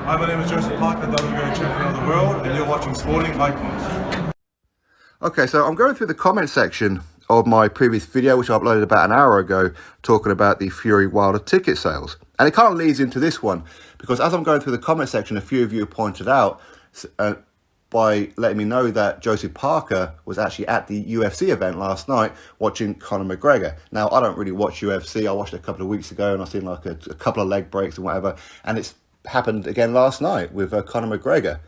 Hi, my name is Joseph Parker, WBO champion of the world, and you're watching Sporting Icons. Okay, so I'm going through the comment section of my previous video, which I uploaded about an hour ago, talking about the Fury Wilder ticket sales. And it kind of leads into this one, because as I'm going through the comment section, a few of you pointed out by letting me know that Joseph Parker was actually at the UFC event last night watching Conor McGregor. Now, I don't really watch UFC. I watched it a couple of weeks ago, and I've seen like a couple of leg breaks and whatever, and it's happened again last night with Conor McGregor.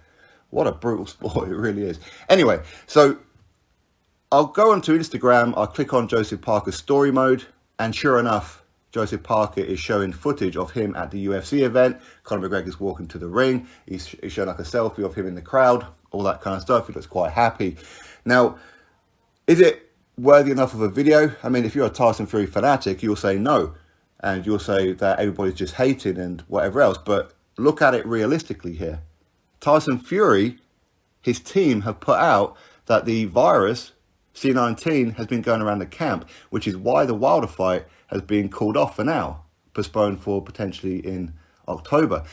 What a brutal sport it really is. Anyway, so I'll go onto Instagram, I'll click on Joseph Parker's story mode, and sure enough, Joseph Parker is showing footage of him at the UFC event. Conor McGregor's walking to the ring. He's showing like a selfie of him in the crowd, all that kind of stuff. He looks quite happy. Now, is it worthy enough of a video? I mean, if you're a Tyson Fury fanatic, you'll say no. And you'll say that everybody's just hating and whatever else. But look at it realistically here. Tyson Fury, his team have put out that the virus, C19, has been going around the camp, which is why the Wilder fight has been called off for now, postponed for potentially in October.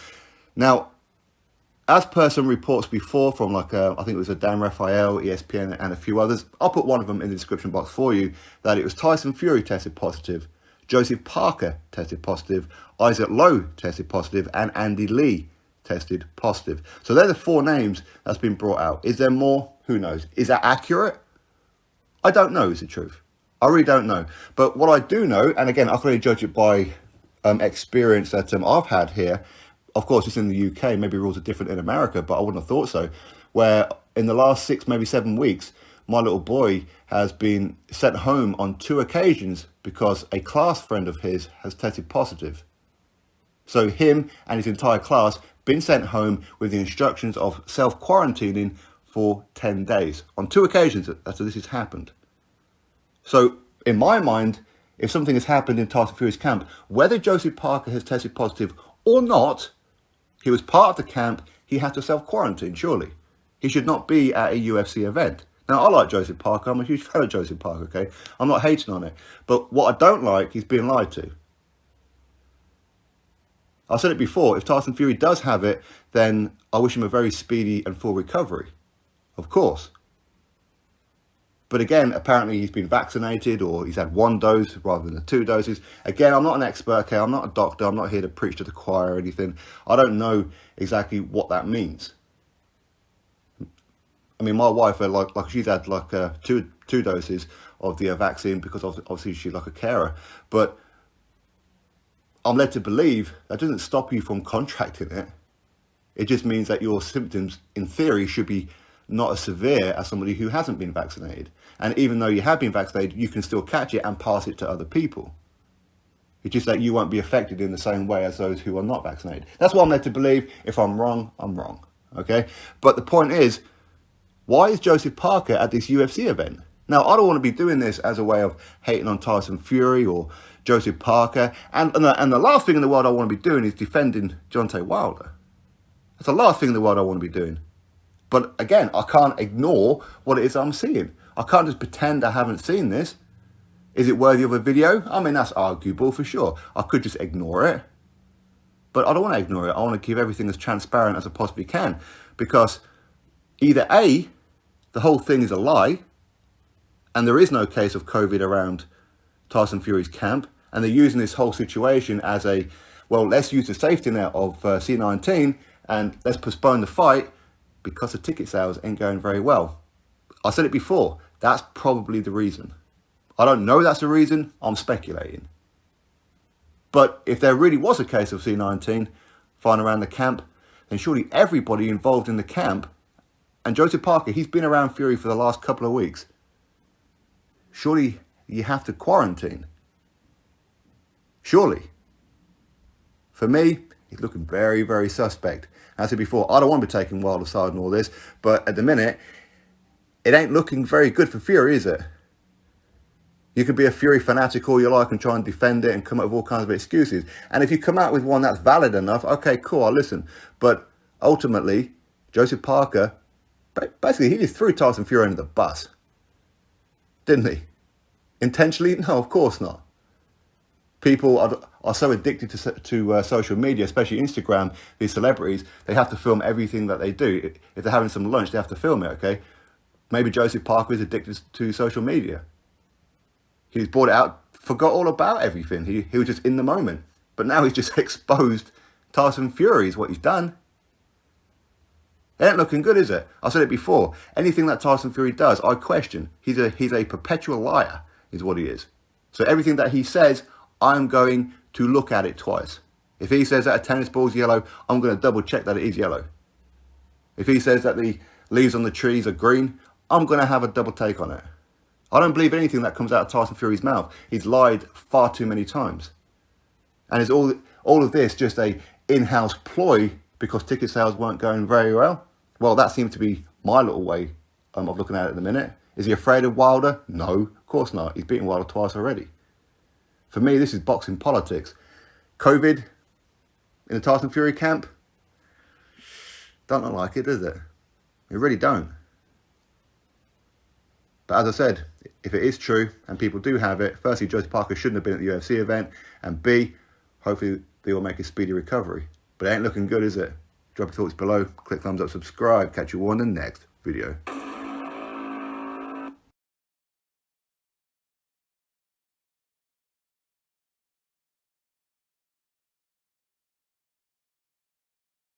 Now, as per some reports before from I think it was a Dan Raphael, ESPN, and a few others, I'll put one of them in the description box for you, that it was Tyson Fury tested positive, Joseph Parker tested positive, Isaac Lowe tested positive, and Andy Lee tested positive. So they're the four names that's been brought out. Is there more? Who knows? Is that accurate? I don't know is the truth. I really don't know. But what I do know, and again, I can only judge it by experience that I've had here. Of course, it's in the UK. Maybe rules are different in America, but I wouldn't have thought so. Where in the last 6, maybe 7 weeks, my little boy has been sent home on 2 occasions because a class friend of his has tested positive. So him and his entire class been sent home with the instructions of self-quarantining for 10 days. On 2 occasions after this has happened. So in my mind, if something has happened in Tyson Fury's camp, whether Joseph Parker has tested positive or not, he was part of the camp, he has to self-quarantine, surely. He should not be at a UFC event. Now, I like Joseph Parker. I'm a huge fan of Joseph Parker, okay? I'm not hating on it. But what I don't like is being lied to. I said it before, if Tyson Fury does have it, then I wish him a very speedy and full recovery. Of course. But again, apparently he's been vaccinated or he's had 1 dose rather than the 2 doses. Again, I'm not an expert, okay? I'm not a doctor. I'm not here to preach to the choir or anything. I don't know exactly what that means. I mean, my wife, she's had two doses of the vaccine because obviously she's like a carer. But I'm led to believe that doesn't stop you from contracting it. It just means that your symptoms, in theory, should be not as severe as somebody who hasn't been vaccinated. And even though you have been vaccinated, you can still catch it and pass it to other people. It's just that you won't be affected in the same way as those who are not vaccinated. That's what I'm led to believe. If I'm wrong, I'm wrong. Okay? But the point is, why is Joseph Parker at this UFC event? Now, I don't want to be doing this as a way of hating on Tyson Fury or Joseph Parker. And the last thing in the world I want to be doing is defending Deontay Wilder. That's the last thing in the world I want to be doing. But again, I can't ignore what it is I'm seeing. I can't just pretend I haven't seen this. Is it worthy of a video? I mean, that's arguable for sure. I could just ignore it. But I don't want to ignore it. I want to keep everything as transparent as I possibly can. Because either A, the whole thing is a lie, and there is no case of COVID around Tyson Fury's camp, and they're using this whole situation as a, well, let's use the safety net of C19, and let's postpone the fight, because the ticket sales ain't going very well. I said it before, that's probably the reason. I don't know that's the reason, I'm speculating. But if there really was a case of C19 flying around the camp, then surely everybody involved in the camp, and Joseph Parker, he's been around Fury for the last couple of weeks, surely you have to quarantine. Surely. For me, he's looking very, very suspect. As I said before, I don't want to be taking Wilder side in all this, but at the minute, it ain't looking very good for Fury, is it? You can be a Fury fanatic all you like and try and defend it and come up with all kinds of excuses. And if you come out with one that's valid enough, okay, cool, I'll listen. But ultimately, Joseph Parker, basically, he just threw Tyson Fury under the bus. Didn't he? Intentionally? No, of course not. People are so addicted to social media, especially Instagram, these celebrities, they have to film everything that they do. If they're having some lunch, they have to film it, okay? Maybe Joseph Parker is addicted to social media. He's brought it out, forgot all about everything. He was just in the moment. But now he's just exposed Tyson Fury is what he's done. It ain't looking good, is it? I said it before. Anything that Tyson Fury does, I question. He's a perpetual liar, is what he is. So everything that he says, I'm going to look at it twice. If he says that a tennis ball is yellow, I'm going to double check that it is yellow. If he says that the leaves on the trees are green, I'm going to have a double take on it. I don't believe anything that comes out of Tyson Fury's mouth. He's lied far too many times. And is all of this just a in-house ploy because ticket sales weren't going very well? Well, that seems to be my little way of looking at it at the minute. Is he afraid of Wilder? No, of course not. He's beaten Wilder twice already. For me, this is boxing politics. COVID in the Tyson Fury camp, don't look like it, does it? It really don't. But as I said, if it is true and people do have it, firstly, Joseph Parker shouldn't have been at the UFC event, and B, hopefully they will make a speedy recovery. But it ain't looking good, is it? Drop your thoughts below, click thumbs up, subscribe. Catch you all in the next video.